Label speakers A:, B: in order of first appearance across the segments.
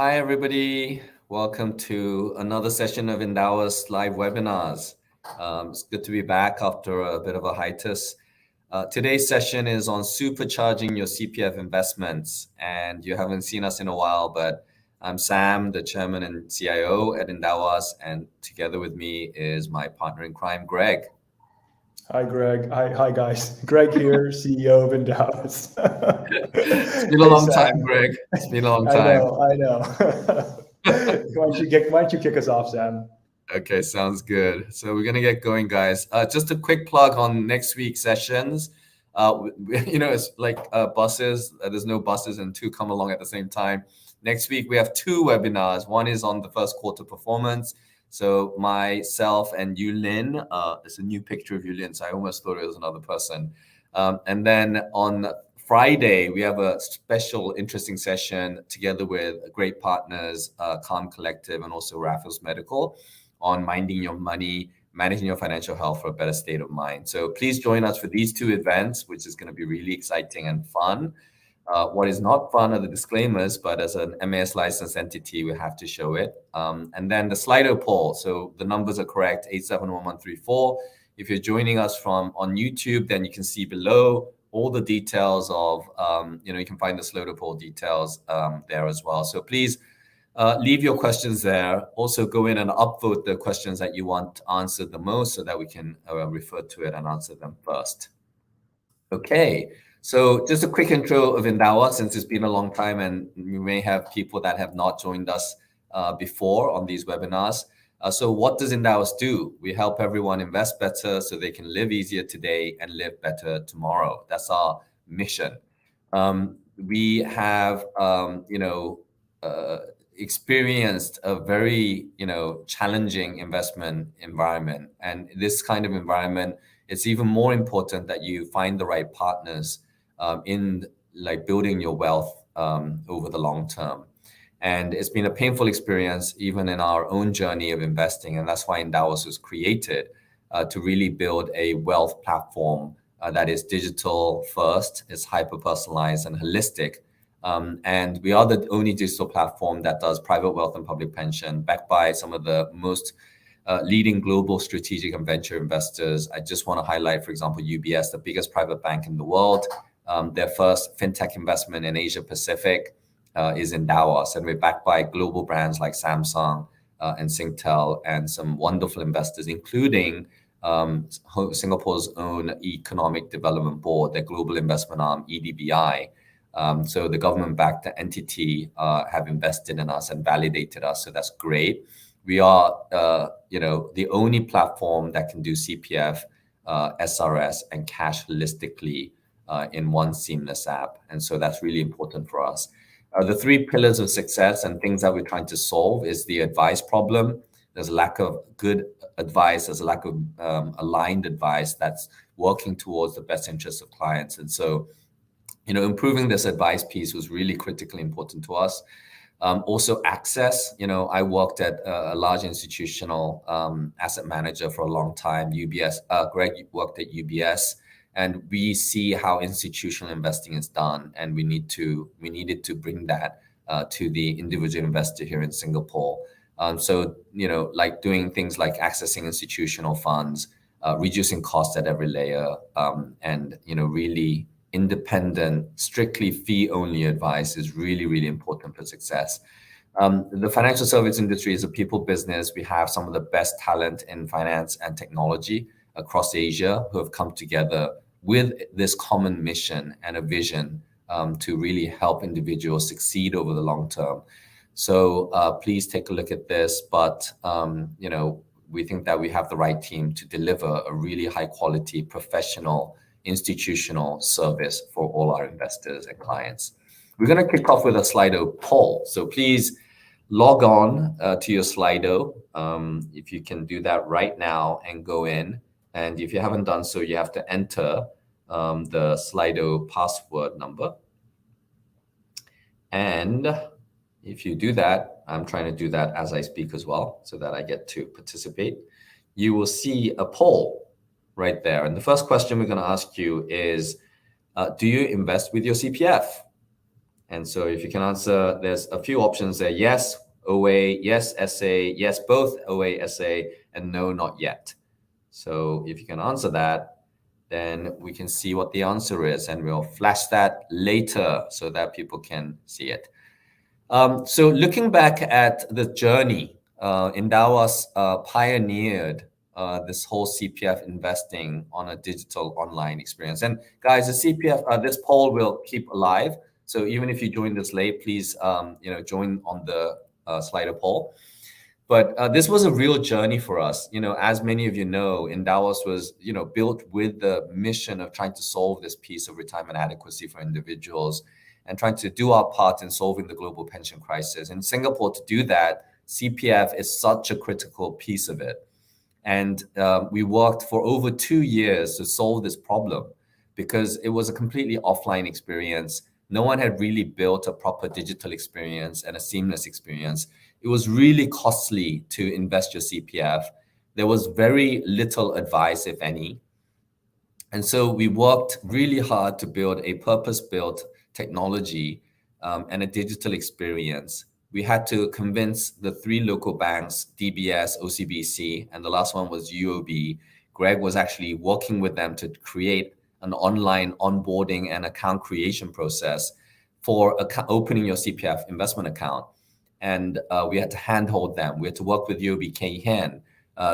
A: Hi, everybody. Welcome to another session of Endowus live webinars. It's good to be back after a bit of a hiatus. Today's session is on supercharging your CPF investments. And you haven't seen us in a while, but I'm Sam, the chairman and CIO at Endowus. And together with me is my partner in crime, Greg.
B: Hi, Greg. Hi, guys. Greg here, CEO of Endowus.
A: It's been a
B: Hey,
A: long
B: Sam.
A: time, Greg. It's been a long
B: I
A: time.
B: know. Why don't you kick us off, Sam?
A: Okay, sounds good. So we're gonna get going, guys. Just a quick plug on next week's sessions. It's like buses. There's no buses, and two come along at the same time. Next week we have two webinars. One is on the first quarter performance. So myself and Yulin. It's a new picture of Yulin, so I almost thought it was another person. And then on Friday, we have a special, interesting session together with great partners, Calm Collective, and also Raffles Medical, on minding your money, managing your financial health for a better state of mind. So please join us for these two events, which is going to be really exciting and fun. What is not fun are the disclaimers, but as an MAS licensed entity, we have to show it. And then the Slido poll. So the numbers are correct, 871134. If you're joining us from on YouTube, then you can see below all the details of, you can find the Slido poll details there as well. So please leave your questions there. Also go in and upvote the questions that you want answered the most so that we can refer to it and answer them first. Okay, so just a quick intro of Endowus, since it's been a long time and we may have people that have not joined us before on these webinars. So what does Endowus do? We help everyone invest better so they can live easier today and live better tomorrow. That's our mission. We have, experienced a very, challenging investment environment. And this kind of environment, it's even more important that you find the right partners in like building your wealth over the long term. And it's been a painful experience, even in our own journey of investing. And that's why Endowus was created to really build a wealth platform that is digital first, is hyper personalized and holistic. And we are the only digital platform that does private wealth and public pension, backed by some of the most leading global strategic and venture investors. I just want to highlight, for example, UBS, the biggest private bank in the world. Their first fintech investment in Asia Pacific is Endowus, and we're backed by global brands like Samsung and Singtel, and some wonderful investors, including Singapore's own Economic Development Board, their global investment arm, EDBI. So the government-backed entity have invested in us and validated us, so that's great. We are, the only platform that can do CPF, SRS, and cash holistically in one seamless app, and so that's really important for us. The three pillars of success and things that we're trying to solve is the advice problem. There's a lack of good advice. There's a lack of aligned advice that's working towards the best interests of clients. And so, improving this advice piece was really critically important to us. Also access, I worked at a large institutional asset manager for a long time. UBS, Greg worked at UBS. And we see how institutional investing is done, and we needed to bring that to the individual investor here in Singapore. So like doing things like accessing institutional funds, reducing costs at every layer, and really independent, strictly fee-only advice is really, really important for success. The financial service industry is a people business. We have some of the best talent in finance and technology across Asia who have come together with this common mission and a vision to really help individuals succeed over the long term. So please take a look at this. But, we think that we have the right team to deliver a really high quality, professional, institutional service for all our investors and clients. We're going to kick off with a Slido poll. So please log on to your Slido. If you can do that right now and go in. And if you haven't done so, you have to enter the Slido password number. And if you do that, I'm trying to do that as I speak as well, so that I get to participate. You will see a poll right there. And the first question we're going to ask you is, do you invest with your CPF? And so if you can answer, there's a few options there. Yes, OA, yes, SA, yes, both OA, SA, and no, not yet. So if you can answer that, then we can see what the answer is, and we'll flash that later so that people can see it. So looking back at the journey, Endowus pioneered this whole CPF investing on a digital online experience. And guys, the CPF, this poll will keep alive. So even if you joined this late, please join on the Slido poll. But this was a real journey for us. As many of you know, Endowus was, built with the mission of trying to solve this piece of retirement adequacy for individuals and trying to do our part in solving the global pension crisis. In Singapore, to do that, CPF is such a critical piece of it. And we worked for over 2 years to solve this problem because it was a completely offline experience. No one had really built a proper digital experience and a seamless experience. It was really costly to invest your CPF. There was very little advice, if any. And so we worked really hard to build a purpose-built technology and a digital experience. We had to convince the 3 local banks, DBS, OCBC, and the last one was UOB. Greg was actually working with them to create an online onboarding and account creation process for opening your CPF investment account. And we had to handhold them. We had to work with UOB Kay Hian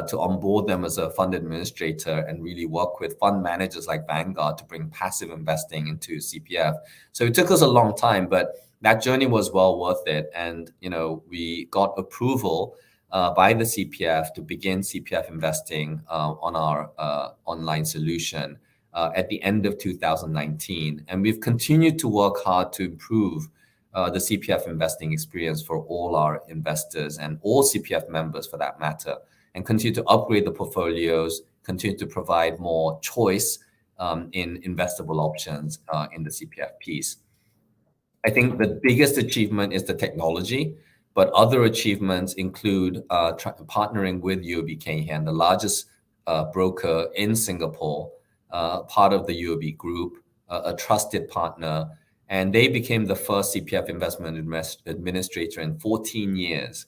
A: to onboard them as a fund administrator and really work with fund managers like Vanguard to bring passive investing into CPF. So it took us a long time, but that journey was well worth it. And, we got approval by the CPF to begin CPF investing on our online solution at the end of 2019. And we've continued to work hard to improve the CPF investing experience for all our investors and all CPF members for that matter, and continue to upgrade the portfolios, continue to provide more choice in investable options in the CPF piece. I think the biggest achievement is the technology, but other achievements include partnering with UOB Kay Hian, the largest broker in Singapore, part of the UOB group, a trusted partner, and they became the first CPF investment administrator in 14 years.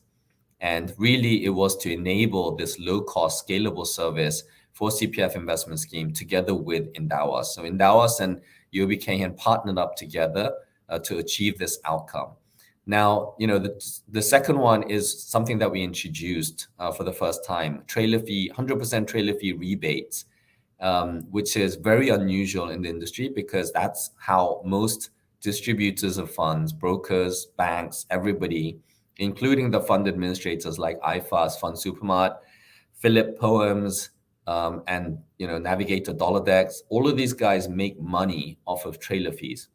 A: And really, it was to enable this low-cost, scalable service for CPF Investment Scheme together with Endowus. So Endowus and UOB Kay Hian partnered up together to achieve this outcome. Now, the second one is something that we introduced for the first time, trailer fee, 100% trailer fee rebates, which is very unusual in the industry because that's how most distributors of funds, brokers, banks, everybody, including the fund administrators like IFAS, Fund Supermart, Philip Poems, and Navigator Doladex, all of these guys make money off of trailer fees.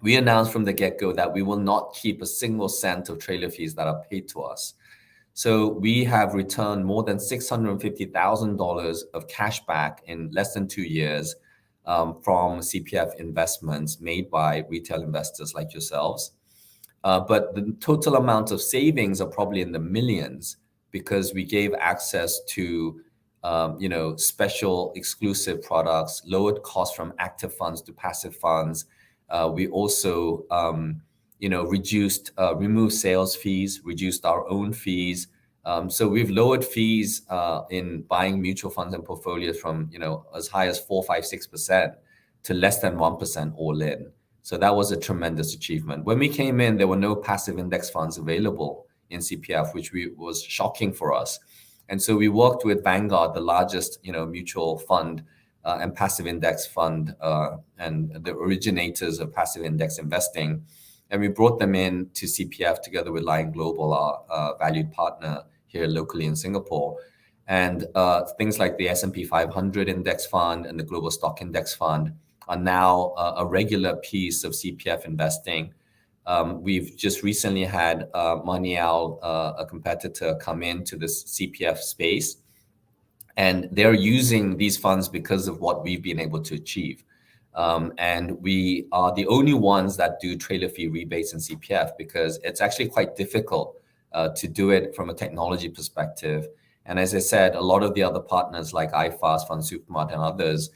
A: We announced from the get-go that we will not keep a single cent of trailer fees that are paid to us. So we have returned more than $650,000 of cash back in less than 2 years from CPF investments made by retail investors like yourselves. But the total amount of savings are probably in the millions because we gave access to special exclusive products, lowered costs from active funds to passive funds. We also removed sales fees, reduced our own fees. So we've lowered fees in buying mutual funds and portfolios from as high as 4, 5, 6% to less than 1% all in. So that was a tremendous achievement. When we came in, there were no passive index funds available in CPF, which was shocking for us. And so we worked with Vanguard, the largest mutual fund and passive index fund and the originators of passive index investing. And we brought them in to CPF together with Lion Global, our valued partner here locally in Singapore. And things like the S&P 500 index fund and the Global Stock Index Fund are now a regular piece of CPF investing. We've just recently had Monial, a competitor, come into this CPF space. And they're using these funds because of what we've been able to achieve. And we are the only ones that do trailer fee rebates in CPF because it's actually quite difficult to do it from a technology perspective. And as I said, a lot of the other partners like IFAS, Fund Supermart, and others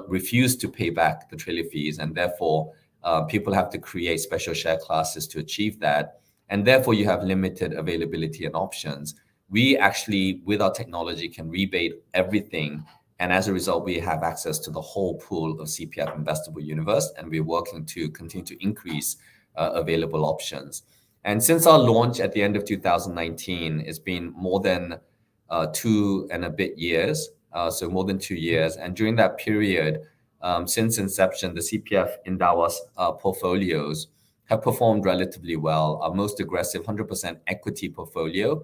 A: refuse to pay back the trailer fees. And therefore, People have to create special share classes to achieve that. And therefore, you have limited availability and options. We actually, with our technology, can rebate everything. And as a result, we have access to the whole pool of CPF investable universe, and we're working to continue to increase available options. And since our launch at the end of 2019, it's been more than 2 and a bit years, so more than 2 years. And during that period, since inception, the CPF Endowus portfolios have performed relatively well. Our most aggressive 100% equity portfolio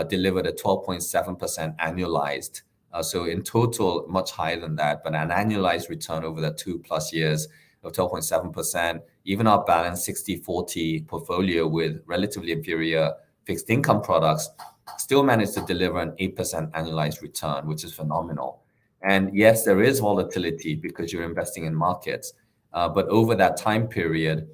A: delivered a 12.7% annualized. So in total, much higher than that, but an annualized return over the 2+ years of 12.7%. Even our balanced 60-40 portfolio with relatively inferior fixed income products still managed to deliver an 8% annualized return, which is phenomenal. And yes, there is volatility because you're investing in markets. But over that time period,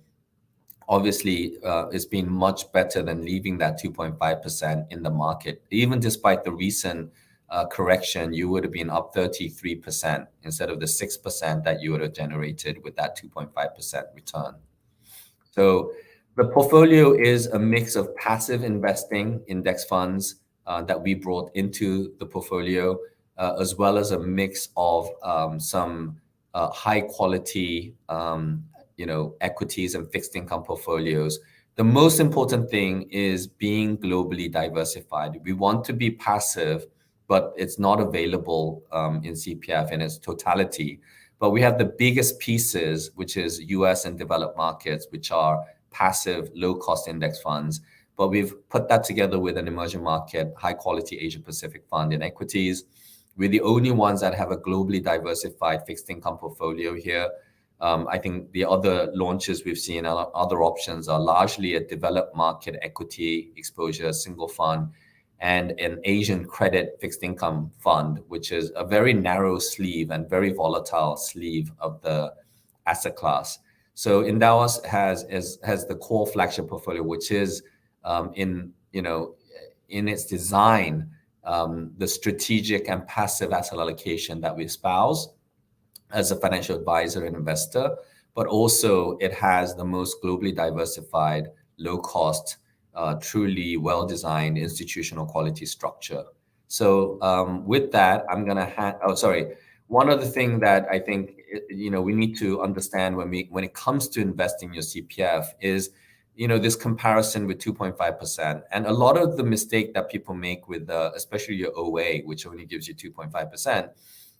A: obviously, it's been much better than leaving that 2.5% in the market. Even despite the recent correction, you would have been up 33% instead of the 6% that you would have generated with that 2.5% return. So the portfolio is a mix of passive investing index funds that we brought into the portfolio, as well as a mix of some high quality equities and fixed income portfolios. The most important thing is being globally diversified. We want to be passive, but it's not available in CPF in its totality. But we have the biggest pieces, which is US and developed markets, which are passive, low-cost index funds. But we've put that together with an emerging market, high-quality Asia-Pacific fund in equities. We're the only ones that have a globally diversified fixed income portfolio here. I think the other launches we've seen, other options are largely a developed market equity exposure, single fund, and an Asian credit fixed income fund, which is a very narrow sleeve and very volatile sleeve of the asset class. So Endowus has the core flagship portfolio, which is in its design, the strategic and passive asset allocation that we espouse as a financial advisor and investor, but also it has the most globally diversified, low cost, truly well-designed institutional quality structure. So with that, I'm going to one other thing that I think we need to understand when it comes to investing your CPF is this comparison with 2.5%. And a lot of the mistake that people make with especially your OA, which only gives you 2.5%,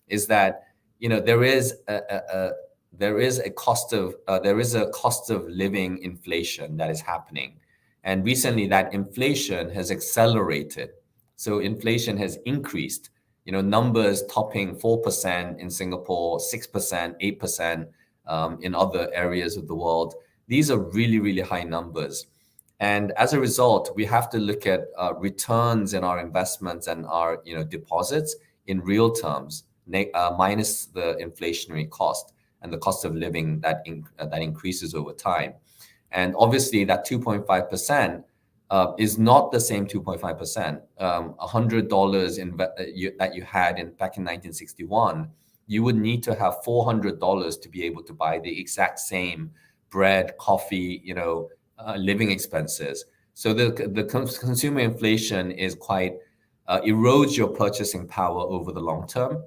A: is that there is a cost of living inflation that is happening. And recently that inflation has accelerated. So inflation has increased, numbers topping 4% in Singapore, 6%, 8% in other areas of the world. These are really, really high numbers. And as a result, we have to look at returns in our investments and our deposits in real terms, minus the inflationary cost and the cost of living that increases over time. And obviously that 2.5% is not the same 2.5%. $100 that you had back in 1961, you would need to have $400 to be able to buy the exact same bread, coffee, living expenses. So the consumer inflation is quite erodes your purchasing power over the long term.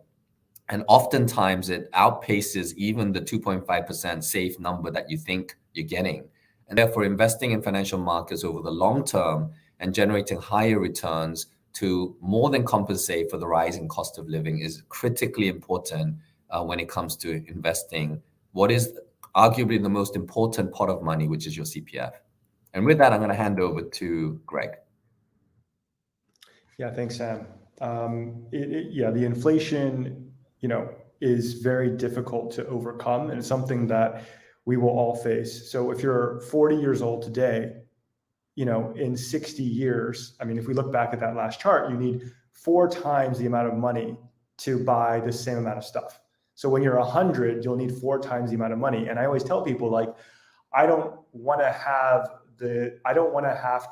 A: And oftentimes it outpaces even the 2.5% safe number that you think you're getting. And therefore, investing in financial markets over the long term and generating higher returns to more than compensate for the rising cost of living is critically important when it comes to investing what is arguably the most important pot of money, which is your CPF. And with that, I'm going to hand over to Greg.
B: Yeah, thanks, Sam. The inflation, is very difficult to overcome, and it's something that we will all face. So if you're 40 years old today, in 60 years, if we look back at that last chart, you need 4 times the amount of money to buy the same amount of stuff. So when you're 100, you'll need 4 times the amount of money. And I always tell people, I don't want to have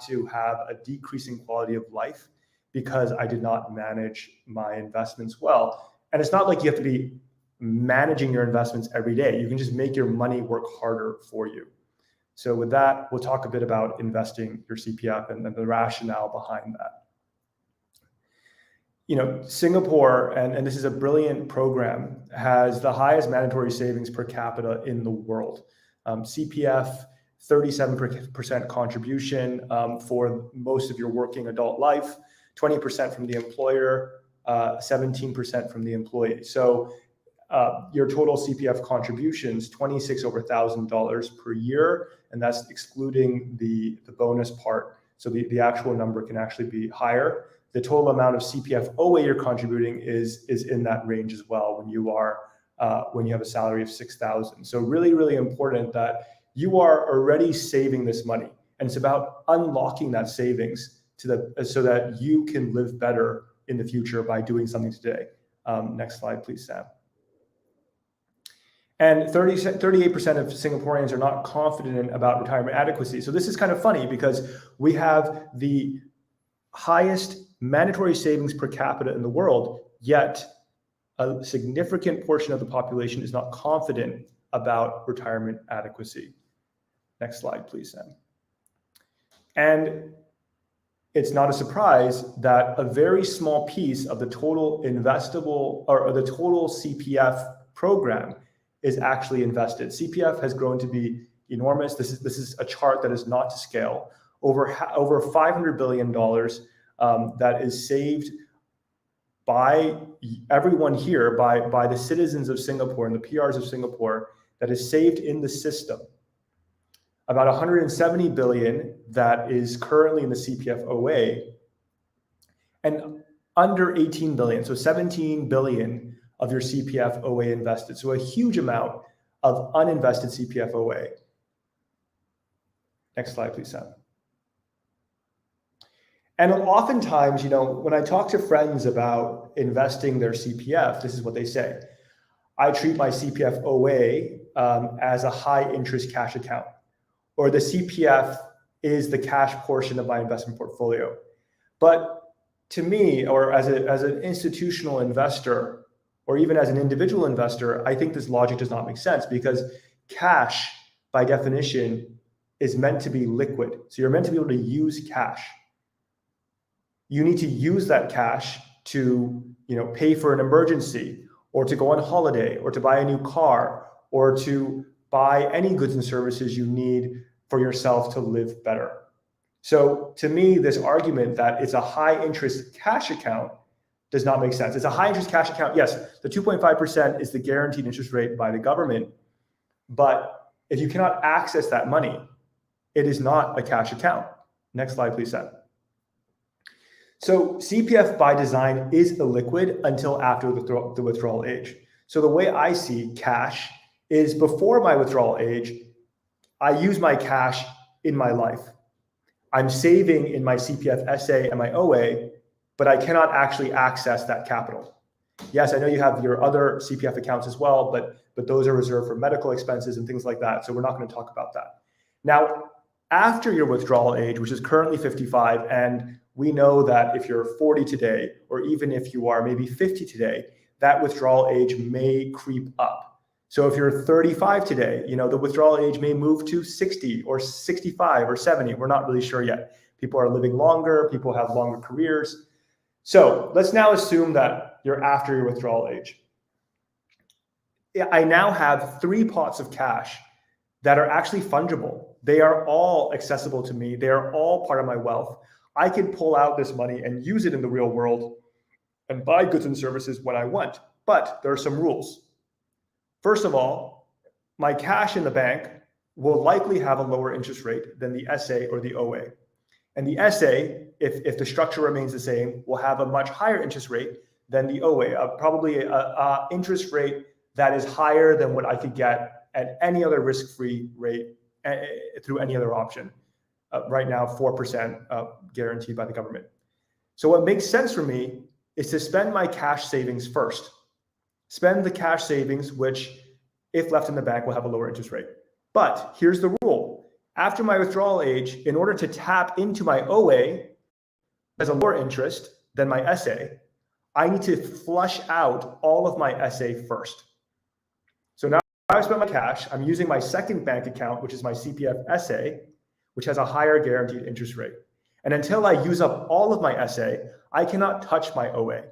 B: to have a decreasing quality of life because I did not manage my investments well. And it's not like you have to be managing your investments every day. You can just make your money work harder for you. So with that, we'll talk a bit about investing your CPF and the rationale behind that. Singapore, and this is a brilliant program, has the highest mandatory savings per capita in the world. CPF, 37% contribution for most of your working adult life, 20% from the employer, 17% from the employee. So your total CPF contributions, $26,000 over $1,000 per year, and that's excluding the bonus part. So the actual number can actually be higher. The total amount of CPF OA you're contributing is in that range as well when you have a salary of $6,000. So really, really important that you are already saving this money, and it's about unlocking that savings so that you can live better in the future by doing something today. Next slide, please, Sam. And 38% of Singaporeans are not confident about retirement adequacy. So this is kind of funny because we have the highest mandatory savings per capita in the world, yet a significant portion of the population is not confident about retirement adequacy. Next slide, please, Sam. And it's not a surprise that a very small piece of the total investable or the total CPF program is actually invested. CPF has grown to be enormous. This is a chart that is not to scale. Over $500 billion that is saved by everyone here, by the citizens of Singapore and the PRs of Singapore, that is saved in the system. About 170 billion that is currently in the CPF OA, and under 18 billion, so 17 billion of your CPF OA invested. So a huge amount of uninvested CPF OA. Next slide, please, Sam. And oftentimes, when I talk to friends about investing their CPF, this is what they say. I treat my CPF OA as a high interest cash account, or the CPF is the cash portion of my investment portfolio. But to me, or as an institutional investor, or even as an individual investor, I think this logic does not make sense, because cash, by definition, is meant to be liquid. So you're meant to be able to use cash. You need to use that cash to, pay for an emergency, or to go on holiday, or to buy a new car, or to buy any goods and services you need for yourself to live better. So to me, this argument that it's a high interest cash account does not make sense. It's a high interest cash account. Yes, the 2.5% is the guaranteed interest rate by the government. But if you cannot access that money, it is not a cash account. Next slide, please, Sam. So CPF by design is illiquid until after the withdrawal age. So the way I see cash is before my withdrawal age, I use my cash in my life. I'm saving in my CPF SA and my OA, but I cannot actually access that capital. Yes, I know you have your other CPF accounts as well, but those are reserved for medical expenses and things like that. So we're not going to talk about that. Now, after your withdrawal age, which is currently 55, and we know that if you're 40 today, or even if you are maybe 50 today, that withdrawal age may creep up. So if you're 35 today, the withdrawal age may move to 60 or 65 or 70. We're not really sure yet. People are living longer. People have longer careers. So let's now assume that you're after your withdrawal age. I now have 3 pots of cash that are actually fungible. They are all accessible to me. They are all part of my wealth. I can pull out this money and use it in the real world and buy goods and services when I want. But there are some rules. First of all, my cash in the bank will likely have a lower interest rate than the SA or the OA. And the SA, if the structure remains the same, will have a much higher interest rate than the OA, probably an interest rate that is higher than what I could get at any other risk-free rate through any other option. Right now, 4% guaranteed by the government. So what makes sense for me is to spend my cash savings first. Spend the cash savings, which, if left in the bank, will have a lower interest rate. But here's the rule. After my withdrawal age, in order to tap into my OA as a lower interest than my SA, I need to flush out all of my SA first. I've spent my cash, I'm using my second bank account, which is my CPF SA, which has a higher guaranteed interest rate. And until I use up all of my SA, I cannot touch my OA.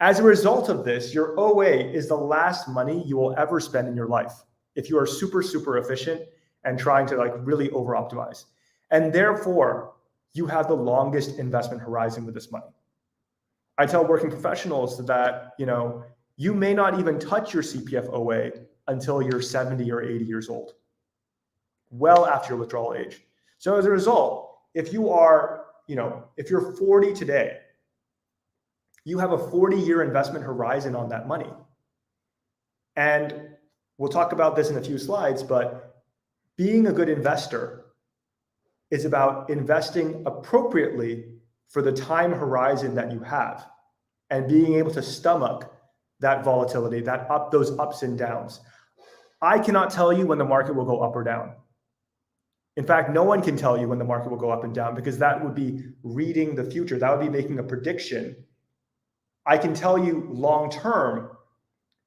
B: As a result of this, your OA is the last money you will ever spend in your life if you are super, super efficient and trying to like really over optimize. And therefore, you have the longest investment horizon with this money. I tell working professionals that, you may not even touch your CPF OA until you're 70 or 80 years old, well after your withdrawal age. So as a result, if you're 40 today, you have a 40-year investment horizon on that money. And we'll talk about this in a few slides, but being a good investor is about investing appropriately for the time horizon that you have and being able to stomach that volatility, those ups and downs. I cannot tell you when the market will go up or down. In fact, no one can tell you when the market will go up and down because that would be reading the future. That would be making a prediction. I can tell you long-term,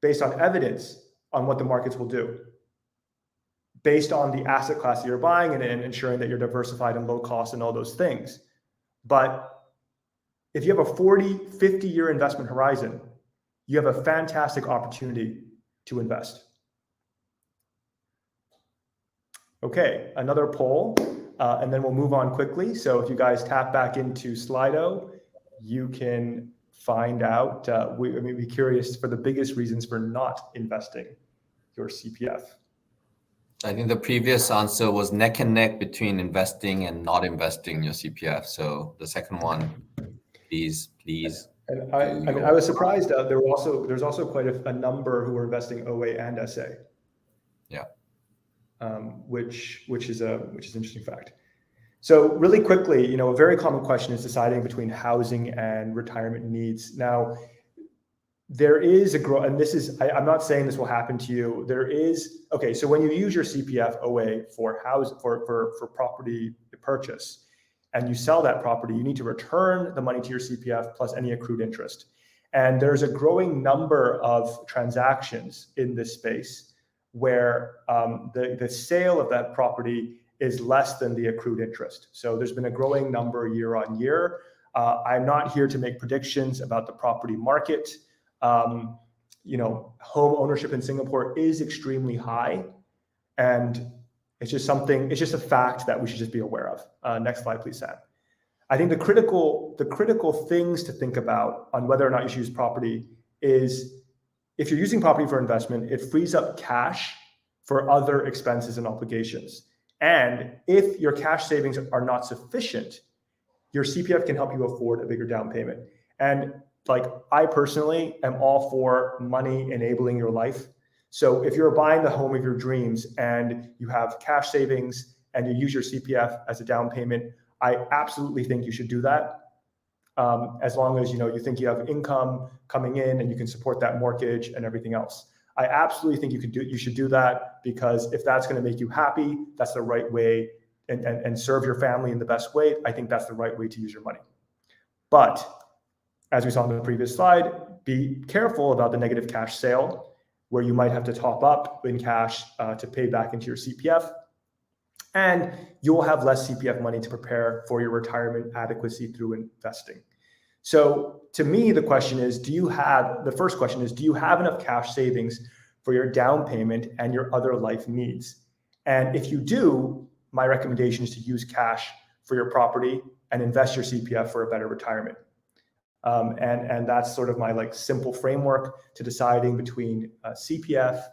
B: based on evidence, on what the markets will do, based on the asset class that you're buying and ensuring that you're diversified and low cost and all those things. But if you have a 40, 50-year investment horizon, you have a fantastic opportunity to invest. Okay, another poll, and then we'll move on quickly. So if you guys tap back into Slido, you can find out, we'd be curious for the biggest reasons for not investing your CPF.
A: I think the previous answer was neck and neck between investing and not investing your CPF. So the second one, please.
B: And I was surprised. There's also quite a number who are investing OA and SA.
A: Yeah.
B: Which is an interesting fact. So really quickly, a very common question is deciding between housing and retirement needs. Now, there is and this is, I'm not saying this will happen to you. So when you use your CPF OA for property purchase and you sell that property, you need to return the money to your CPF plus any accrued interest. And there's a growing number of transactions in this space where the sale of that property is less than the accrued interest. So there's been a growing number year on year. I'm not here to make predictions about the property market. Home ownership in Singapore is extremely high, and it's just a fact that we should just be aware of. Next slide, please, Sam. I think the critical things to think about on whether or not you should use property is if you're using property for investment, it frees up cash for other expenses and obligations. And if your cash savings are not sufficient, your CPF can help you afford a bigger down payment. And I personally am all for money enabling your life. So if you're buying the home of your dreams and you have cash savings and you use your CPF as a down payment, I absolutely think you should do that. As long as you think you have income coming in and you can support that mortgage and everything else. I absolutely think you should do that, because if that's going to make you happy, that's the right way, and serve your family in the best way. I think that's the right way to use your money. But as we saw on the previous slide, be careful about the negative cash sale, where you might have to top up in cash to pay back into your CPF. And you will have less CPF money to prepare for your retirement adequacy through investing. So to me, the first question is, do you have enough cash savings for your down payment and your other life needs? And if you do, my recommendation is to use cash for your property and invest your CPF for a better retirement. And that's sort of my simple framework to deciding between CPF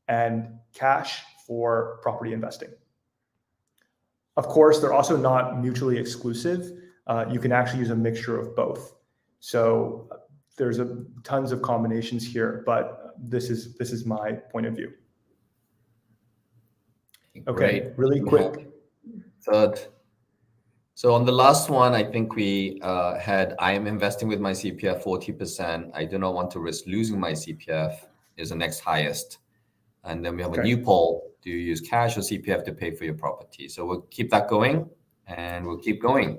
B: and cash for property investing. Of course, they're also not mutually exclusive. You can actually use a mixture of both. So there's tons of combinations here, but this is my point of view. Okay,
A: Great.
B: really quick.
A: Third. So on the last one, I think we had, I am investing with my CPF 40%. I do not want to risk losing my CPF is the next highest. And then we have a new poll. Do you use cash or CPF to pay for your property? So we'll keep that going, and we'll keep going.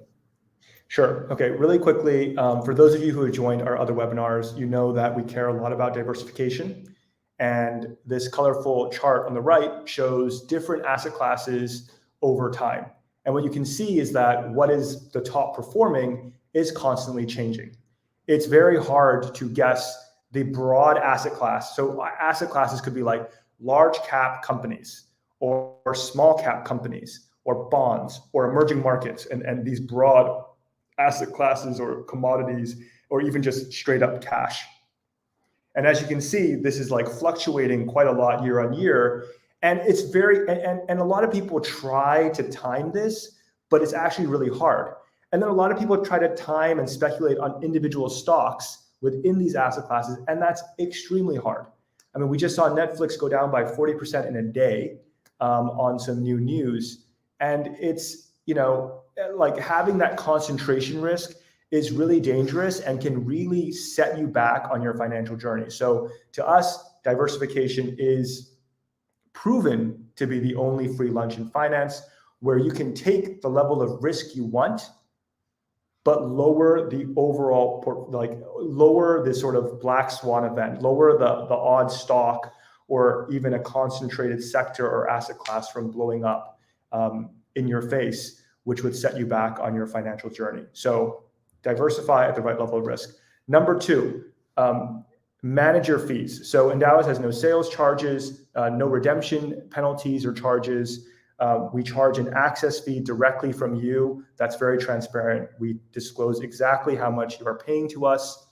B: Sure. Okay, really quickly, for those of you who have joined our other webinars, you know that we care a lot about diversification. And this colorful chart on the right shows different asset classes over time. And what you can see is that what is the top performing is constantly changing. It's very hard to guess the broad asset class. So asset classes could be like large cap companies or small cap companies or bonds or emerging markets and these broad asset classes or commodities or even just straight up cash. And as you can see, this is like fluctuating quite a lot year on year. And it's very, and a lot of people try to time this, but it's actually really hard. And then a lot of people try to time and speculate on individual stocks within these asset classes, and that's extremely hard. I mean, we just saw Netflix go down by 40% in a day on some new news. And it's, you know, like having that concentration risk is really dangerous and can really set you back on your financial journey. So to us, diversification is proven to be the only free lunch in finance where you can take the level of risk you want, but lower the overall, lower this sort of black swan event, lower the odd stock or even a concentrated sector or asset class from blowing up in your face, which would set you back on your financial journey. So diversify at the right level of risk. Number two, manage your fees. So Endowus has no sales charges, no redemption penalties or charges. We charge an access fee directly from you. That's very transparent. We disclose exactly how much you are paying to us.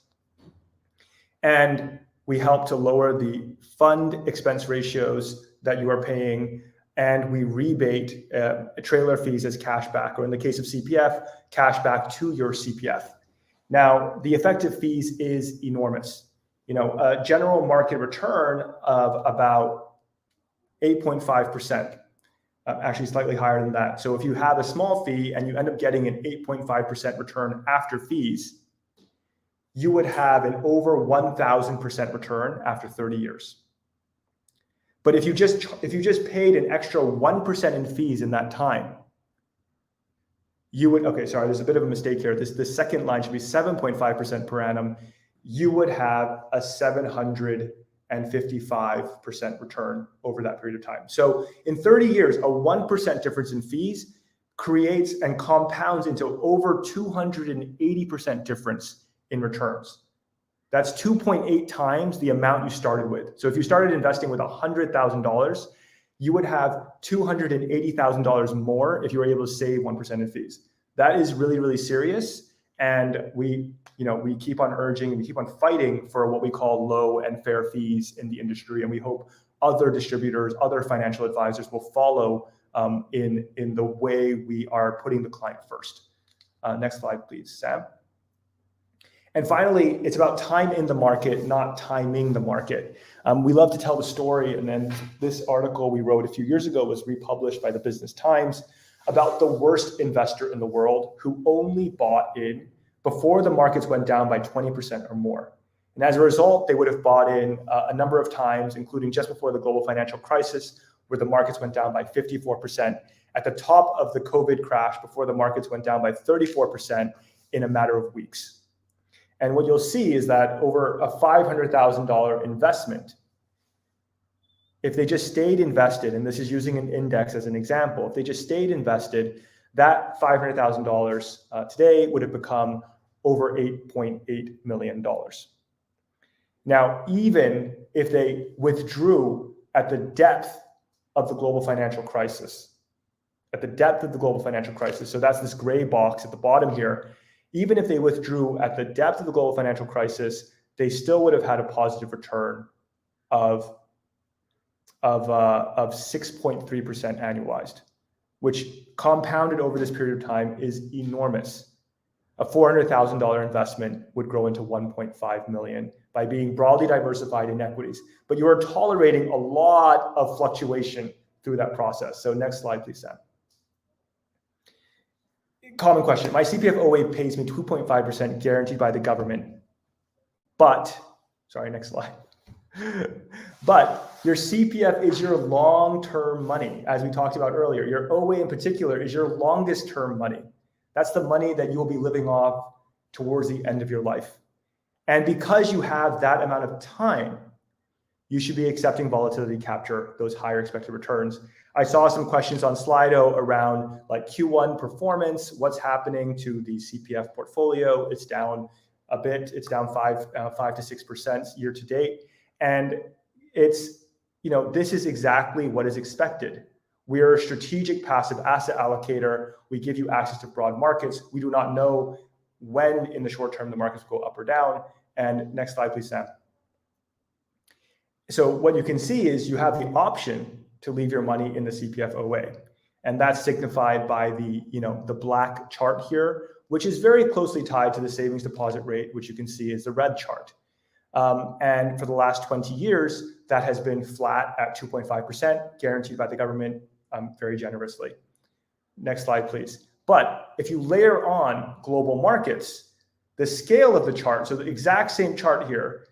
B: And we help to lower the fund expense ratios that you are paying. And we rebate trailer fees as cashback, or in the case of CPF, cashback to your CPF. Now, the effective fees is enormous. You know, a general market return of about 8.5%. Actually slightly higher than that. So if you have a small fee and you end up getting an 8.5% return after fees, you would have an over 1,000% return after 30 years. But if you just paid an extra 1% in fees in that time, you would, okay, sorry, there's a bit of a mistake here. This second line should be 7.5% per annum. You would have a 755% return over that period of time. So in 30 years, a 1% difference in fees creates and compounds into over 280% difference in returns. That's 2.8 times the amount you started with. So if you started investing with $100,000, you would have $280,000 more if you were able to save 1% in fees. That is really, really serious. And we keep on urging, we keep on fighting for what we call low and fair fees in the industry. And we hope other distributors, other financial advisors will follow in the way we are putting the client first. Next slide, please, Sam. And finally, it's about time in the market, not timing the market. We love to tell the story. And then this article we wrote a few years ago was republished by the Business Times about the worst investor in the world who only bought in before the markets went down by 20% or more. And as a result, they would have bought in a number of times, including just before the global financial crisis, where the markets went down by 54%, at the top of the COVID crash, before the markets went down by 34% in a matter of weeks. And what you'll see is that over a $500,000 investment, if they just stayed invested, and this is using an index as an example, if they just stayed invested, that $500,000 today would have become over $8.8 million. Now, even if they withdrew at the depth of the global financial crisis, so that's this gray box at the bottom here, even if they withdrew at the depth of the global financial crisis, they still would have had a positive return of 6.3% annualized, which compounded over this period of time is enormous. A $400,000 investment would grow into 1.5 million by being broadly diversified in equities. But you are tolerating a lot of fluctuation through that process. So next slide, please, Sam. Common question. My CPF OA pays me 2.5% guaranteed by the government. But, sorry, next slide. But your CPF is your long-term money, as we talked about earlier. Your OA in particular is your longest term money. That's the money that you will be living off towards the end of your life. And because you have that amount of time, you should be accepting volatility to capture those higher expected returns. I saw some questions on Slido around like Q1 performance, what's happening to the CPF portfolio. It's down a bit. It's down 5 to 6% year to date. And it's, this is exactly what is expected. We are a strategic passive asset allocator. We give you access to broad markets. We do not know when in the short term the markets will go up or down. And next slide, please, Sam. So what you can see is you have the option to leave your money in the CPF OA. And that's signified by the black chart here, which is very closely tied to the savings deposit rate, which you can see is the red chart. And for the last 20 years, that has been flat at 2.5%, guaranteed by the government very generously. Next slide, please. But if you layer on global markets, the scale of the chart, so the exact same chart here,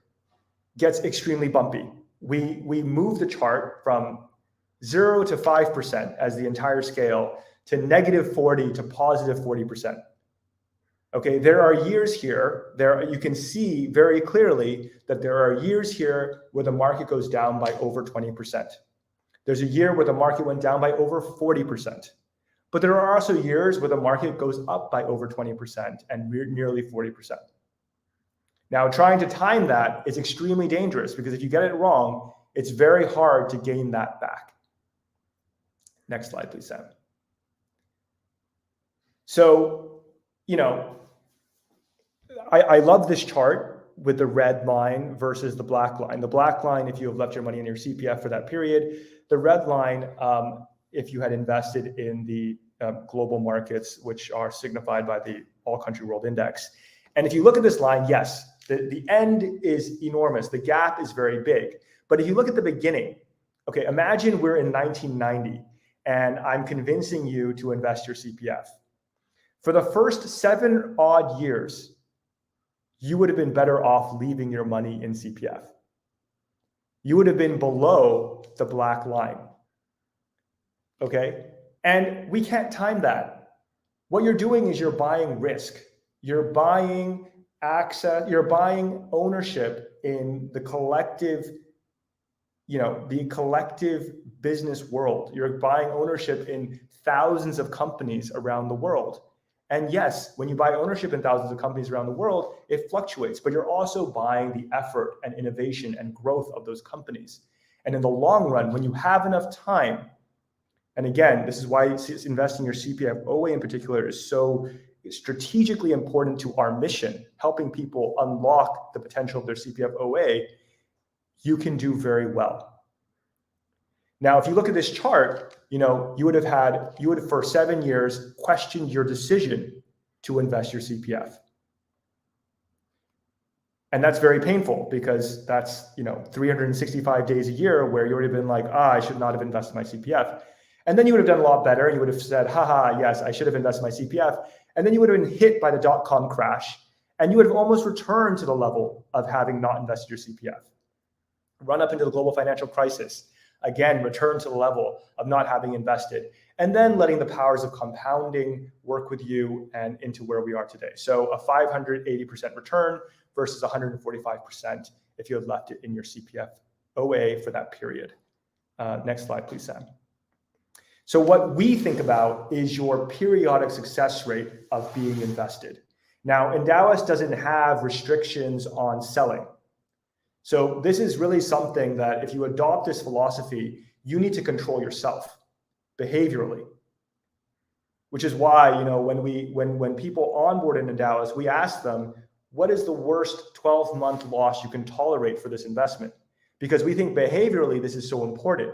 B: gets extremely bumpy. We move the chart from 0 to 5% as the entire scale to -40 to +40%. Okay, there are years here, you can see very clearly that there are years here where the market goes down by over 20%. There's a year where the market went down by over 40%. But there are also years where the market goes up by over 20% and nearly 40%. Now, trying to time that is extremely dangerous because if you get it wrong, it's very hard to gain that back. Next slide, please, Sam. So, I love this chart with the red line versus the black line. The black line, if you have left your money in your CPF for that period. The red line, if you had invested in the global markets, which are signified by the All Country World Index. And if you look at this line, yes, the end is enormous. The gap is very big. But if you look at the beginning, okay, imagine we're in 1990 and I'm convincing you to invest your CPF. For the first 7 odd years, you would have been better off leaving your money in CPF. You would have been below the black line. Okay? And we can't time that. What you're doing is you're buying risk. You're buying access, you're buying ownership in the collective, the collective business world. You're buying ownership in thousands of companies around the world. And yes, when you buy ownership in thousands of companies around the world, it fluctuates, but you're also buying the effort and innovation and growth of those companies. And in the long run, when you have enough time, and again, this is why investing in your CPF OA in particular is so strategically important to our mission, helping people unlock the potential of their CPF OA, you can do very well. Now, if you look at this chart, you would have for 7 years questioned your decision to invest your CPF. And that's very painful because that's, 365 days a year where you would have been like, I should not have invested my CPF. And then you would have done a lot better. You would have said, haha, yes, I should have invested my CPF. And then you would have been hit by the dot-com crash. And you would have almost returned to the level of having not invested your CPF. Run up into the global financial crisis. Again, return to the level of not having invested. And then letting the powers of compounding work with you and into where we are today. So a 580% return versus 145% if you had left it in your CPF OA for that period. Next slide, please, Sam. So what we think about is your periodic success rate of being invested. Now, Endowus doesn't have restrictions on selling. So this is really something that if you adopt this philosophy, you need to control yourself behaviorally, which is why, when people onboard in Endowus, we ask them, what is the worst 12-month loss you can tolerate for this investment? Because we think behaviorally, this is so important.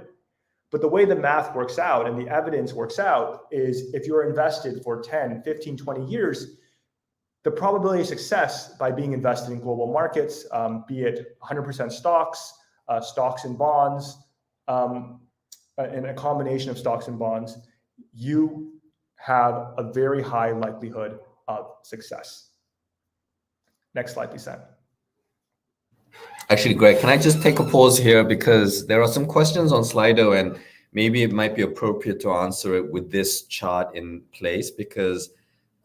B: But the way the math works out and the evidence works out is if you're invested for 10, 15, 20 years, the probability of success by being invested in global markets, be it 100% stocks, stocks and bonds, and a combination of stocks and bonds, you have a very high likelihood of success. Next slide, please, Sam.
A: Actually, Greg, can I just take a pause here because there are some questions on Slido and maybe it might be appropriate to answer it with this chart in place because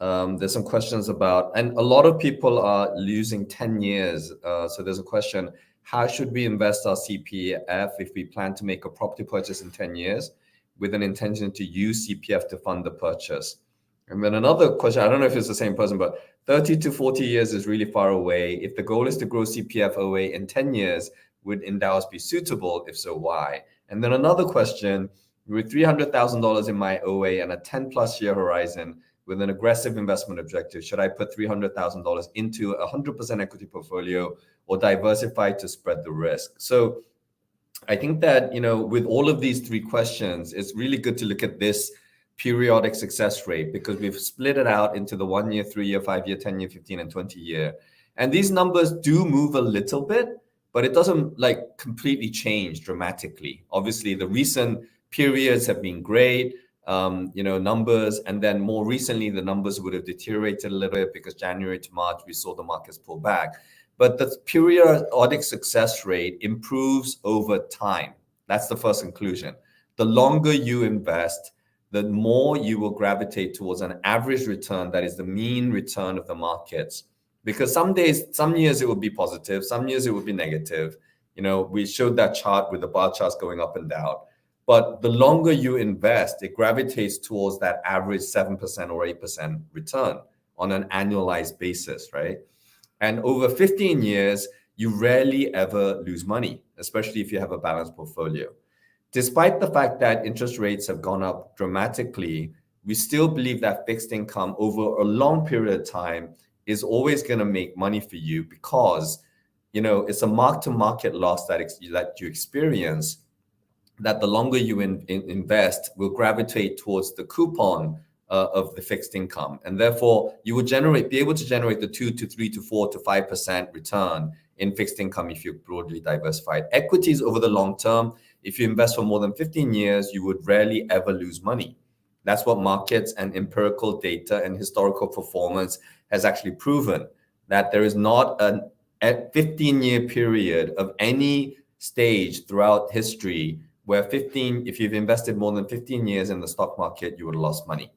A: there's some questions about, and a lot of people are losing 10 years. So there's a question, how should we invest our CPF if we plan to make a property purchase in 10 years with an intention to use CPF to fund the purchase? And then another question, I don't know if it's the same person, but 30 to 40 years is really far away. If the goal is to grow CPF OA in 10 years, would Endowus be suitable? If so, why? And then another question, with $300,000 in my OA and a 10 plus year horizon with an aggressive investment objective, should I put $300,000 into a 100% equity portfolio or diversify to spread the risk? So I think that, with all of these three questions, it's really good to look at this periodic success rate because we've split it out into the 1 year, 3 year, 5 year, 10 year, 15 and 20 year. And these numbers do move a little bit, but it doesn't completely change dramatically. Obviously, the recent periods have been great, numbers. And then more recently, the numbers would have deteriorated a little bit because January to March, we saw the markets pull back. But the periodic success rate improves over time. That's the first conclusion. The longer you invest, the more you will gravitate towards an average return that is the mean return of the markets. Because some years it will be positive, some years it will be negative. We showed that chart with the bar charts going up and down. But the longer you invest, it gravitates towards that average 7% or 8% return on an annualized basis, right? And over 15 years, you rarely ever lose money, especially if you have a balanced portfolio. Despite the fact that interest rates have gone up dramatically, we still believe that fixed income over a long period of time is always going to make money for you because, it's a mark-to-market loss that you experience that the longer you invest will gravitate towards the coupon of the fixed income. And therefore, you will be able to generate the 2 to 3 to 4 to 5% return in fixed income if you're broadly diversified. Equities over the long term, if you invest for more than 15 years, you would rarely ever lose money. That's what markets and empirical data and historical performance has actually proven, that there is not a 15-year period of any stage throughout history where if you've invested more than 15 years in the stock market, you would have lost money.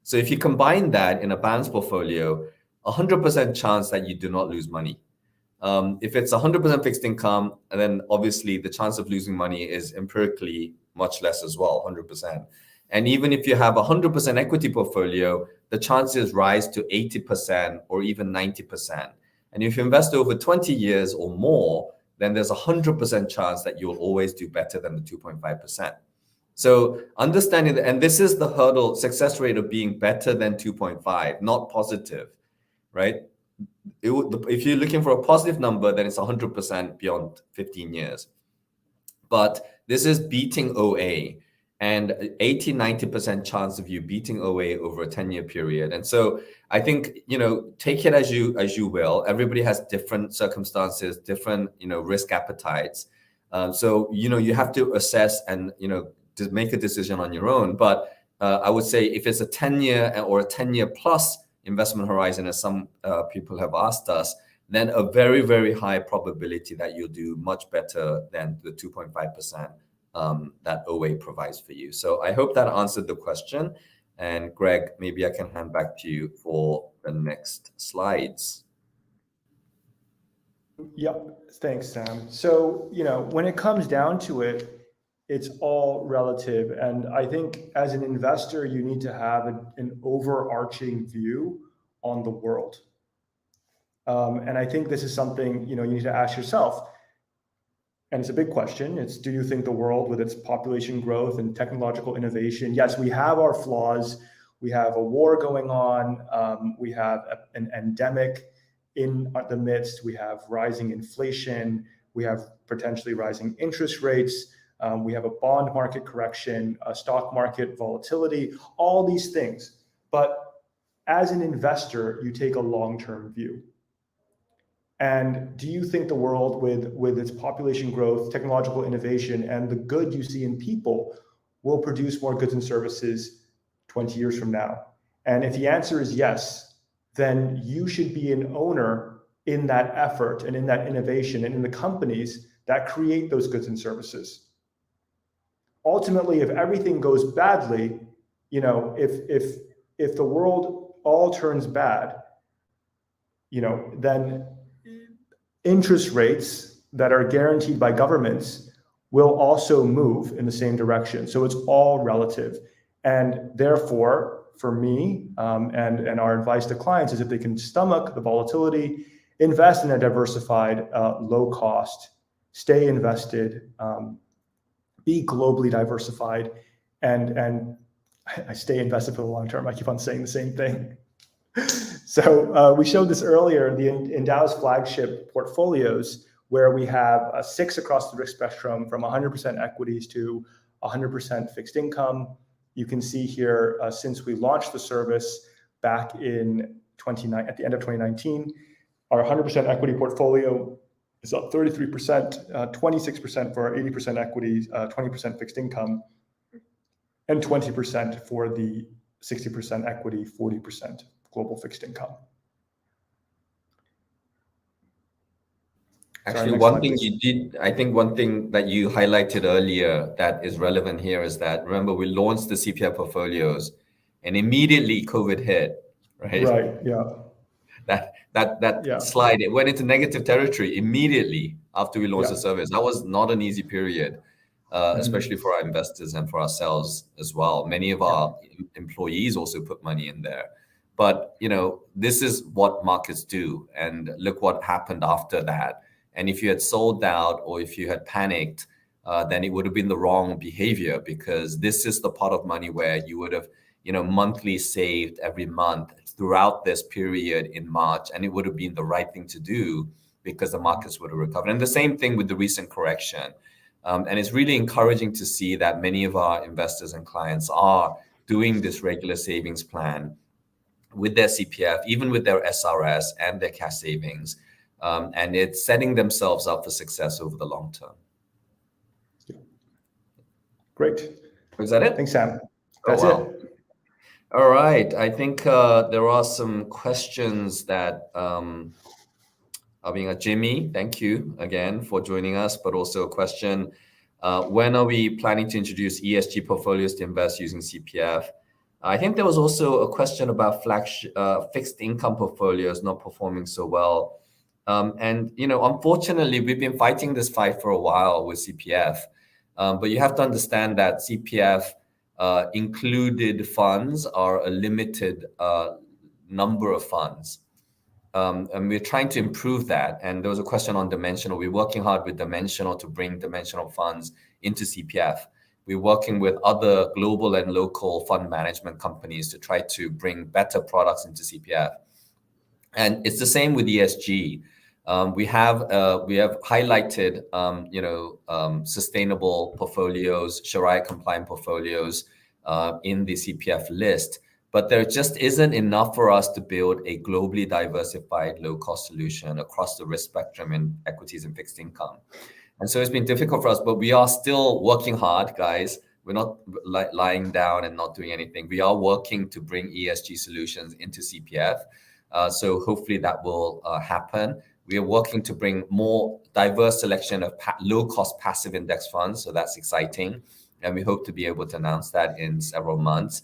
A: So if you combine that in a balanced portfolio, 100% chance that you do not lose money. If it's 100% fixed income, and then obviously the chance of losing money is empirically much less as well, 100%. And even if you have a 100% equity portfolio, the chances rise to 80% or even 90%. And if you invest over 20 years or more, then there's a 100% chance that you'll always do better than the 2.5%. So understanding that, and this is the hurdle success rate of being better than 2.5, not positive, right? If you're looking for a positive number, then it's 100% beyond 15 years. But this is beating OA and 80-90% chance of you beating OA over a 10-year period. And so I think, take it as you will. Everybody has different circumstances, different, risk appetites. So, you have to assess and, to make a decision on your own. But I would say if it's a 10-year or a 10-year plus investment horizon, as some people have asked us, then a very, very high probability that you'll do much better than the 2.5% that OA provides for you. So I hope that answered the question. And Greg, maybe I can hand back to you for the next slides.
B: Yep. Thanks, Sam. So, when it comes down to it, it's all relative. And I think as an investor, you need to have an overarching view on the world. And I think this is something, you need to ask yourself. And it's a big question. It's, do you think the world with its population growth and technological innovation, yes, we have our flaws. We have a war going on. We have an endemic in the midst. We have rising inflation. We have potentially rising interest rates. We have a bond market correction, a stock market volatility, all these things. But as an investor, you take a long-term view. And do you think the world with its population growth, technological innovation, and the good you see in people will produce more goods and services 20 years from now? And if the answer is yes, then you should be an owner in that effort and in that innovation and in the companies that create those goods and services. Ultimately, if everything goes badly, if the world all turns bad, then interest rates, that are guaranteed by governments will also move in the same direction. So it's all relative. And therefore, for me and our advice to clients is if they can stomach the volatility, invest in a diversified, low cost, stay invested, be globally diversified, and I stay invested for the long term. I keep on saying the same thing. So we showed this earlier, the Endowus flagship portfolios, where we have 6 across the risk spectrum from 100% equities to 100% fixed income. You can see here, since we launched the service back at the end of 2019, our 100% equity portfolio is up 33%, 26% for our 80% equities, 20% fixed income, and 20% for the 60% equity, 40% global fixed income.
A: Actually, one thing you did, I think one thing that you highlighted earlier that is relevant here is that, remember, we launched the CPF portfolios and immediately COVID hit, right?
B: Right, yeah.
A: That slide, it went into negative territory immediately after we launched the service. That was not an easy period, especially for our investors and for ourselves as well. Many of our employees also put money in there. But, this is what markets do. And look what happened after that. And if you had sold out or if you had panicked, then it would have been the wrong behavior, because this is the pot of money where you would have, monthly saved every month throughout this period in March. And it would have been the right thing to do because the markets would have recovered. And the same thing with the recent correction. And it's really encouraging to see that many of our investors and clients are doing this regular savings plan with their CPF, even with their SRS and their cash savings. And it's setting themselves up for success over the long term.
B: Great.
A: Was that it?
B: Thanks, Sam. That's it.
A: All right. I think there are some questions that are being Jimmy, thank you again for joining us, but also a question, when are we planning to introduce ESG portfolios to invest using CPF? I think there was also a question about fixed income portfolios not performing so well. And, unfortunately, we've been fighting this fight for a while with CPF. But you have to understand that CPF included funds are a limited number of funds. And we're trying to improve that. And there was a question on Dimensional. We're working hard with Dimensional to bring Dimensional funds into CPF. We're working with other global and local fund management companies to try to bring better products into CPF. And it's the same with ESG. We have highlighted, sustainable portfolios, Sharia-compliant portfolios in the CPF list. But there just isn't enough for us to build a globally diversified, low-cost solution across the risk spectrum in equities and fixed income. And so it's been difficult for us, but we are still working hard, guys. We're not lying down and not doing anything. We are working to bring ESG solutions into CPF. So hopefully that will happen. We are working to bring more diverse selection of low-cost passive index funds. So that's exciting. And we hope to be able to announce that in several months.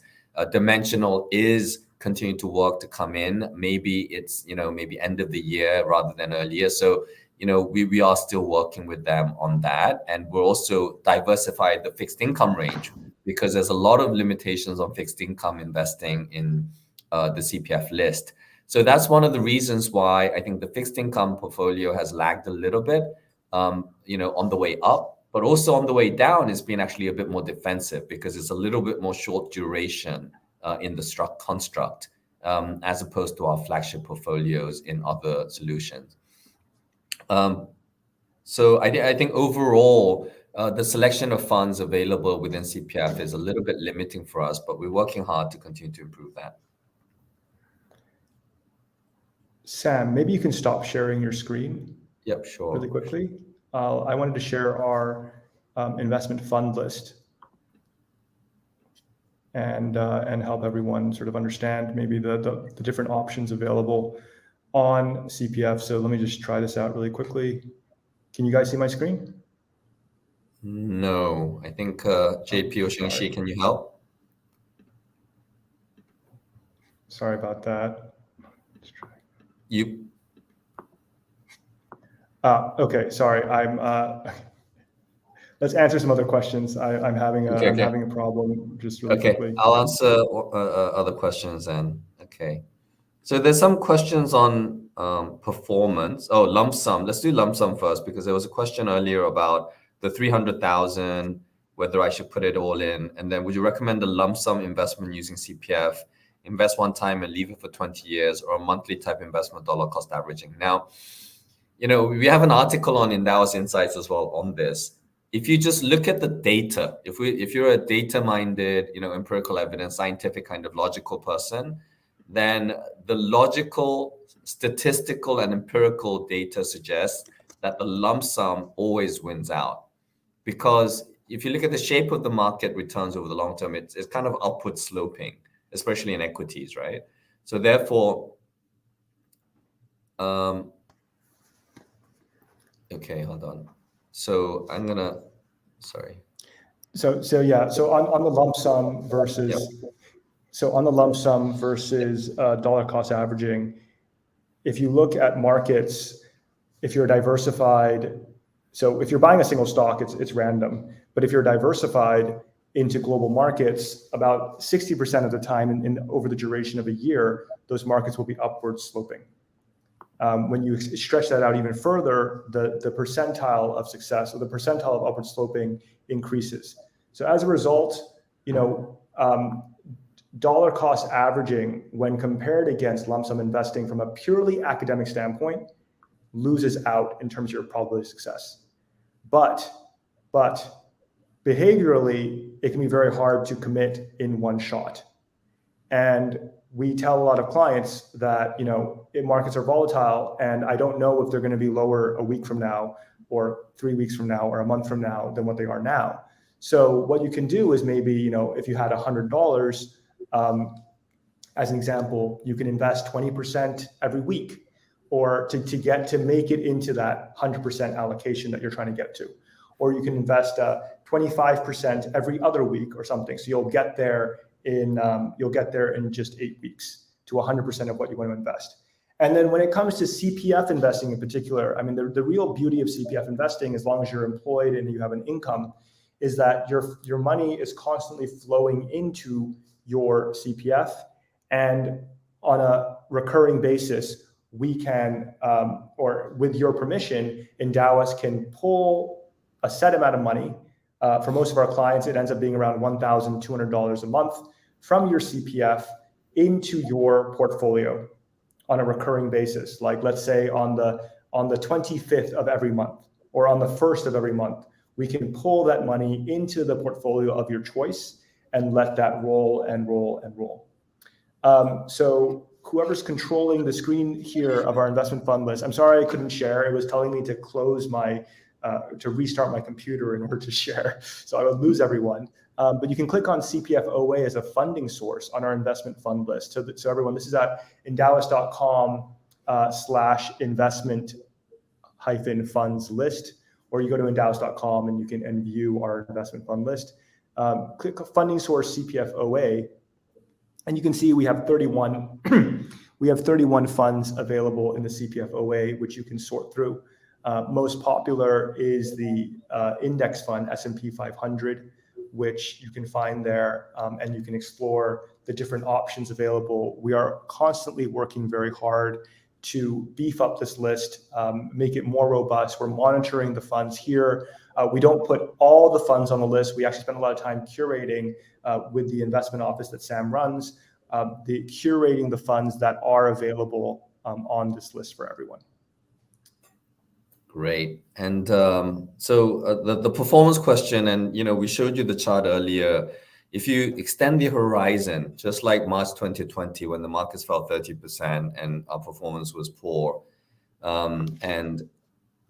A: Dimensional is continuing to work to come in. Maybe it's, maybe end of the year rather than earlier. So, we are still working with them on that. And we're also diversified the fixed income range, because there's a lot of limitations on fixed income investing in the CPF list. So that's one of the reasons why I think the fixed income portfolio has lagged a little bit, on the way up. But also on the way down, it's been actually a bit more defensive because it's a little bit more short duration in the construct, as opposed to our flagship portfolios in other solutions. So I think overall, the selection of funds available within CPF is a little bit limiting for us, but we're working hard to continue to improve that.
B: Sam, maybe you can stop sharing your screen.
A: Yep, sure.
B: Really quickly. I wanted to share our investment fund list and help everyone sort of understand maybe the different options available on CPF. So let me just try this out really quickly. Can you guys see my screen?
A: No, I think JP or Shingxi, can you help?
B: Sorry about that. Let's try. Okay, sorry. Let's answer some other questions. I'm having
A: Okay, okay.
B: a problem just really
A: Okay,
B: quickly.
A: I'll answer other questions then. Okay. So there's some questions on performance. Oh, lump sum. Let's do lump sum first because there was a question earlier about the 300,000, whether I should put it all in, and then would you recommend a lump sum investment using CPF, invest one time and leave it for 20 years, or a monthly type investment dollar cost averaging? Now, we have an article on Endowus Insights as well on this. If you just look at the data, if you're a data-minded, empirical evidence, scientific kind of logical person, then the logical, statistical, and empirical data suggests that the lump sum always wins out. Because if you look at the shape of the market returns over the long term, it's kind of upward sloping, especially in equities, right? So therefore, okay, hold on. So sorry.
B: So yeah. So on the lump sum versus dollar cost averaging, if you look at markets, if you're diversified, so if you're buying a single stock, it's random. But if you're diversified into global markets, about 60% of the time over the duration of a year, those markets will be upward sloping. When you stretch that out even further, the percentile of success or the percentile of upward sloping increases. So as a result, dollar cost averaging, when compared against lump sum investing from a purely academic standpoint, loses out in terms of your probability of success. But behaviorally, it can be very hard to commit in one shot. And we tell a lot of clients that, markets are volatile and I don't know if they're going to be lower a week from now or 3 weeks from now or a month from now than what they are now. So what you can do is maybe, if you had $100, as an example, you can invest 20% every week or to make it into that 100% allocation that you're trying to get to. Or you can invest 25% every other week or something. So you'll get there in just 8 weeks to 100% of what you want to invest. And then when it comes to CPF investing in particular, I mean, the real beauty of CPF investing, as long as you're employed and you have an income, is that your money is constantly flowing into your CPF. And on a recurring basis, we can, or with your permission, Endowus can pull a set amount of money. For most of our clients, it ends up being around $1,200 a month from your CPF into your portfolio on a recurring basis. Like let's say on the 25th of every month or on the 1st of every month, we can pull that money into the portfolio of your choice and let that roll and roll and roll. So whoever's controlling the screen here of our investment fund list, I'm sorry I couldn't share. It was telling me to close to restart my computer in order to share. So I would lose everyone. But you can click on CPF OA as a funding source on our investment fund list. So everyone, this is at endowus.com/investment-funds list, or you go to endowus.com and you can view our investment fund list. Click funding source CPF OA, and you can see we have 31 funds available in the CPF OA, which you can sort through. Most popular is the index fund S&P 500, which you can find there, and you can explore the different options available. We are constantly working very hard to beef up this list, make it more robust. We're monitoring the funds here. We don't put all the funds on the list. We actually spend a lot of time curating with the investment office that Sam runs, curating the funds that are available on this list for everyone.
A: Great. And so the performance question, and we showed you the chart earlier. If you extend the horizon, just like March 2020, when the markets fell 30% and our performance was poor, and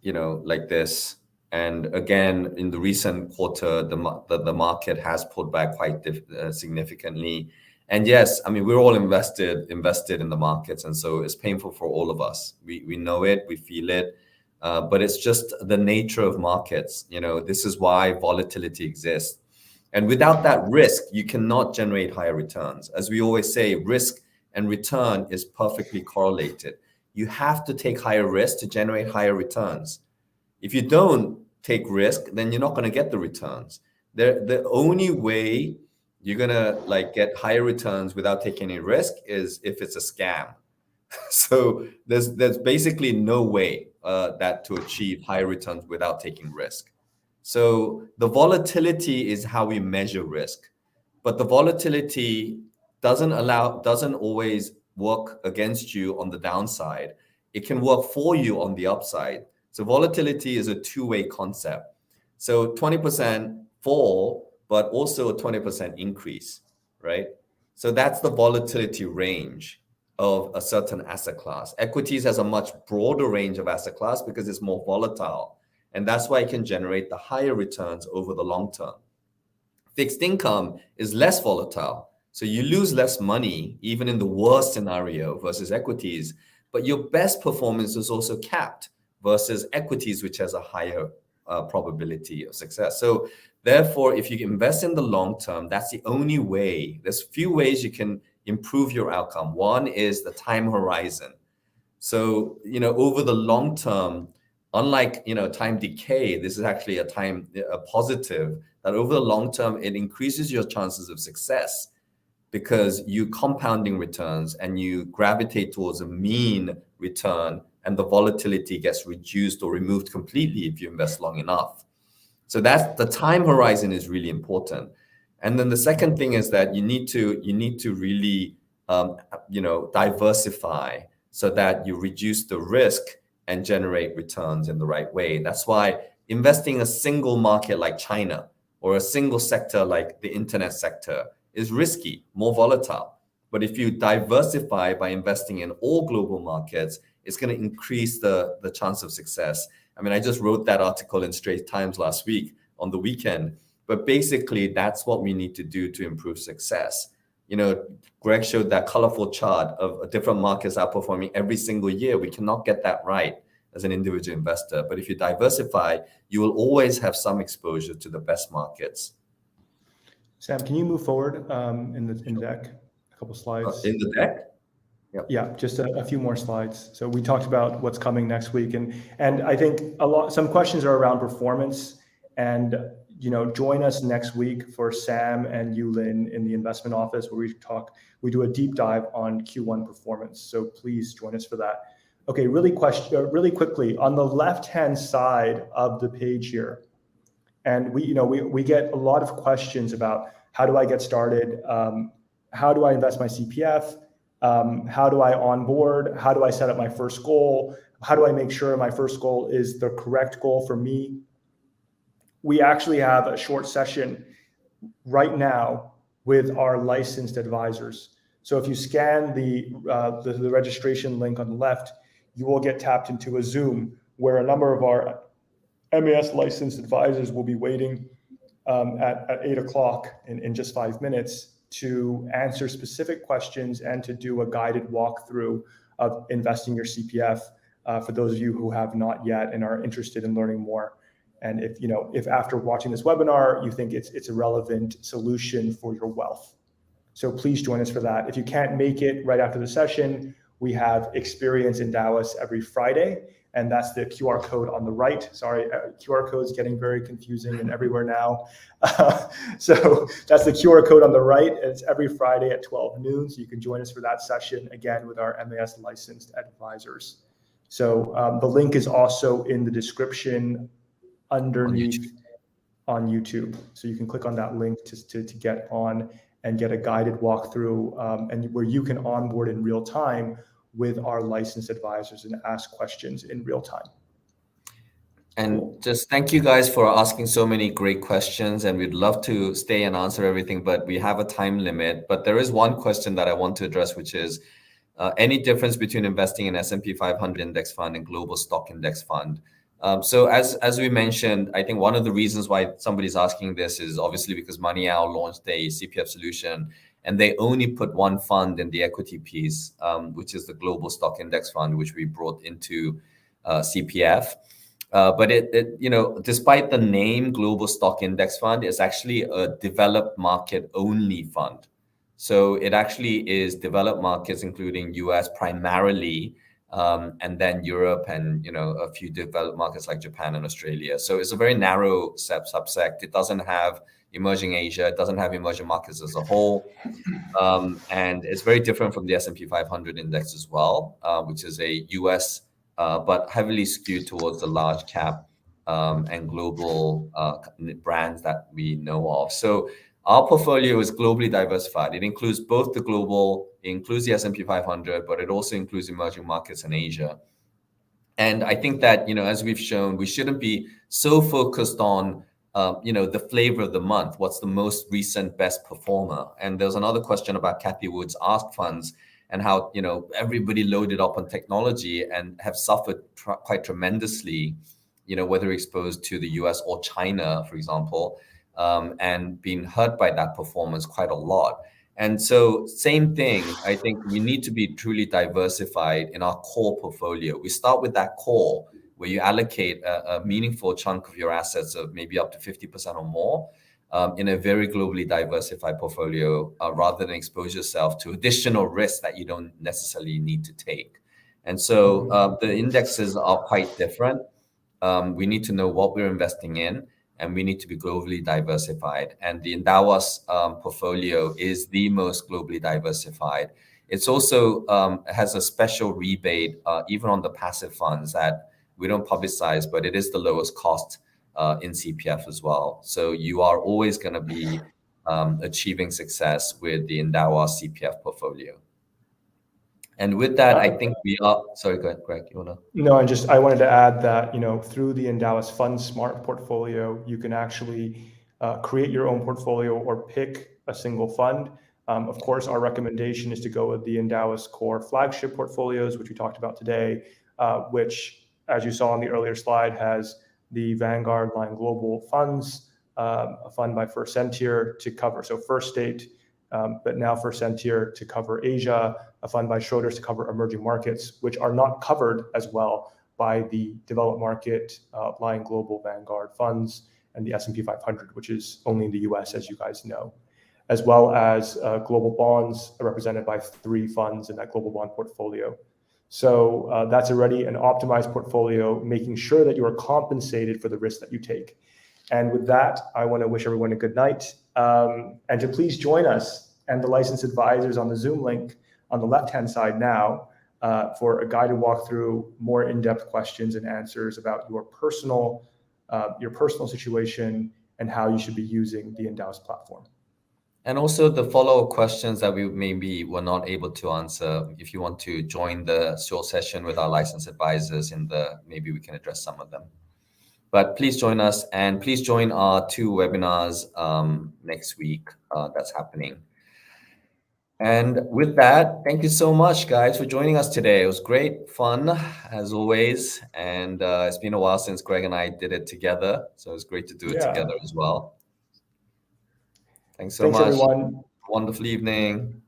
A: like this, and again in the recent quarter, the market has pulled back quite significantly. And yes, I mean, we're all invested in the markets, and so it's painful for all of us. We know it, we feel it. But it's just the nature of markets. This is why volatility exists. And without that risk, you cannot generate higher returns. As we always say, risk and return is perfectly correlated. you have to take higher risk to generate higher returns. If you don't take risk, then you're not going to get the returns. The only way you're going to like get higher returns without taking any risk is if it's a scam. So there's basically no way that to achieve higher returns without taking risk. So the volatility is how we measure risk, but the volatility doesn't always work against you on the downside. It can work for you on the upside. So volatility is a two-way concept. So 20% fall, but also a 20% increase, right? So that's the volatility range of a certain asset class. Equities has a much broader range of asset class because it's more volatile. And that's why it can generate the higher returns over the long term. Fixed income is less volatile. So you lose less money, even in the worst scenario versus equities, but your best performance is also capped versus equities, which has a higher probability of success. So therefore, if you invest in the long term, that's the only way. There's few ways you can improve your outcome. One is the time horizon. So, over the long term, unlike, time decay, this is actually a positive, that over the long term, it increases your chances of success because you compounding returns and you gravitate towards a mean return, and the volatility gets reduced or removed completely if you invest long enough. So that's the time horizon is really important. And then the second thing is that you need to really diversify so that you reduce the risk and generate returns in the right way. That's why investing in a single market like China or a single sector like the internet sector is risky, more volatile. But if you diversify by investing in all global markets, it's going to increase the chance of success. I mean, I just wrote that article in Straits Times last week on the weekend. But basically, that's what we need to do to improve success. Greg showed that colorful chart of different markets outperforming every single year. We cannot get that right as an individual investor. But if you diversify, you will always have some exposure to the best markets.
B: Sam, can you move forward in the deck? A couple slides.
A: In the deck?
B: Yep. Yeah, just a few more slides. So we talked about what's coming next week, and I think some questions are around performance. And join us next week for Sam and Yulin in the investment office where we do a deep dive on Q1 performance. So please join us for that. Okay, really quickly on the left-hand side of the page here, and we get a lot of questions about how do I get started, how do I invest my CPF. How do I onboard? How do I set up my first goal? How do I make sure my first goal is the correct goal for me? We actually have a short session right now with our licensed advisors. So if you scan the registration link on the left, you will get tapped into a Zoom where a number of our MAS licensed advisors will be waiting at 8 o'clock in just 5 minutes to answer specific questions and to do a guided walkthrough of investing your CPF for those of you who have not yet and are interested in learning more. And if after watching this webinar, you think it's a relevant solution for your wealth. So please join us for that. If you can't make it right after the session, we have Experience Endowus every Friday. And that's the QR code on the right. Sorry, QR code is getting very confusing and everywhere now. So that's the QR code on the right. It's every Friday at 12 noon. So you can join us for that session, again, with our MAS licensed advisors. So the link is also in the description underneath on YouTube. So you can click on that link to get on and get a guided walkthrough and where you can onboard in real time with our licensed advisors and ask questions in real time.
A: And just thank you guys for asking so many great questions, and we'd love to stay and answer everything, but we have a time limit. But there is one question that I want to address, which is any difference between investing in S&P 500 index fund and global stock index fund? So as we mentioned, I think one of the reasons why somebody's asking this is obviously because Money Owl launched a CPF solution, and they only put one fund in the equity piece, which is the global stock index fund, which we brought into CPF. But it despite the name global stock index fund, it's actually a developed market only fund. So it actually is developed markets, including US primarily, and then Europe and a few developed markets like Japan and Australia. So it's a very narrow subsect. It doesn't have emerging Asia. It doesn't have emerging markets as a whole. And it's very different from the S&P 500 index as well, which is a US, but heavily skewed towards the large cap and global brands that we know of. So our portfolio is globally diversified. It includes both the global, it includes the S&P 500, but it also includes emerging markets in Asia. And I think that, as we've shown, we shouldn't be so focused on the flavor of the month. What's the most recent best performer? And there's another question about Kathy Wood's Ask Funds and how, everybody loaded up on technology and have suffered quite tremendously, whether exposed to the US or China, for example, and being hurt by that performance quite a lot. And so same thing, I think we need to be truly diversified in our core portfolio. We start with that core where you allocate a meaningful chunk of your assets of maybe up to 50% or more in a very globally diversified portfolio rather than expose yourself to additional risks that you don't necessarily need to take. And so the indexes are quite different. We need to know what we're investing in, and we need to be globally diversified. And the Endowus portfolio is the most globally diversified. It's also has a special rebate, even on the passive funds that we don't publicize, but it is the lowest cost in CPF as well. So you are always going to be achieving success with the Endowus CPF portfolio. And with that, I think we are, sorry, go ahead, Greg, you want to?
B: No, I wanted to add that, through the Endowus Fund Smart portfolio, you can actually create your own portfolio or pick a single fund. Of course, our recommendation is to go with the Endowus Core flagship portfolios, which we talked about today, which, as you saw on the earlier slide, has the Vanguard Line Global Funds, a fund by First Sentier to cover, so First State, but now First Sentier to cover Asia, a fund by Schroders to cover emerging markets, which are not covered as well by the developed market Line Global Vanguard funds and the S&P 500, which is only in the US, as you guys know, as well as global bonds represented by 3 funds in that global bond portfolio. So that's already an optimized portfolio, making sure that you are compensated for the risk that you take. And with that, I want to wish everyone a good night, and to please join us and the licensed advisors on the Zoom link on the left-hand side now for a guided walkthrough, more in-depth questions and answers about your personal situation and how you should be using the Endowus platform.
A: And also the follow-up questions that we maybe were not able to answer. If you want to join the short session with our licensed advisors maybe we can address some of them. But please join us, and please join our 2 webinars next week that's happening. And with that, thank you so much, guys, for joining us today. It was great fun, as always. And it's been a while since Greg and I did it together. So it's great to do it together as well. Thanks so much.
B: Everyone.
A: Wonderful evening.